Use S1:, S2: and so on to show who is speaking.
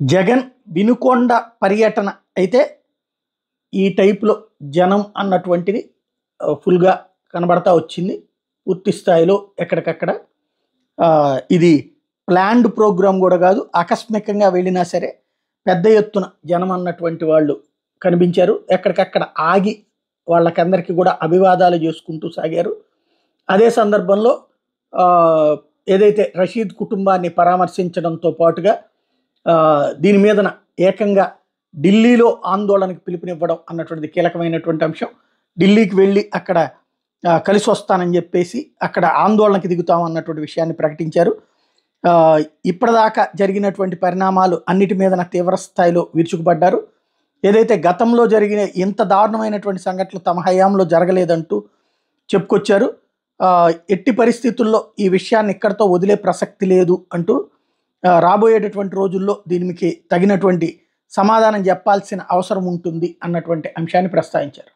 S1: జగన్ వినుకొండ పర్యటన అయితే ఈ టైప్‌లో జనం అన్నటువంటిది ఫుల్‌గా కనబడతా వచ్చింది. పూర్తి స్థాయిలో ఎక్కడికక్కడ ఇది ప్లాన్డ్ ప్రోగ్రామ్ గూడా గాదు. ఆకస్మికంగా వెళ్ళినా సరే పెద్ద ఎత్తున జనం అన్నటువంటి వాళ్ళు కనిపించారు. ఎక్కడికక్కడ ఆగి వాళ్ళకందరికీ గూడా అభివాదాలు చేసుకుంటూ సాగారు. అదే సందర్భంలో ఏదైతే రషీద్ కుటుంబాన్ని పరామర్శించడంతో పాటుగా దీని మీదన ఏకంగా ఢిల్లీలో ఆందోళనకు పిలుపునివ్వడం అన్నటువంటిది కీలకమైనటువంటి అంశం. ఢిల్లీకి వెళ్ళి అక్కడ కలిసి వస్తానని చెప్పేసి అక్కడ ఆందోళనకి దిగుతాం అన్నటువంటి విషయాన్ని ప్రకటించారు. ఇప్పటిదాకా జరిగినటువంటి పరిణామాలు అన్నిటి మీదన తీవ్ర స్థాయిలో విరుచుకుపడ్డారు. ఏదైతే గతంలో జరిగిన ఇంత దారుణమైనటువంటి సంఘటనలు తమ హయాంలో జరగలేదంటూ చెప్పుకొచ్చారు. ఎట్టి పరిస్థితుల్లో ఈ విషయాన్ని ఇక్కడితో వదిలే ప్రసక్తి లేదు అంటూ రాబోయేటటువంటి రోజుల్లో దీనికి తగినటువంటి సమాధానం చెప్పాల్సిన అవసరం ఉంటుంది అన్నటువంటి అంశాన్ని ప్రస్తావించారు.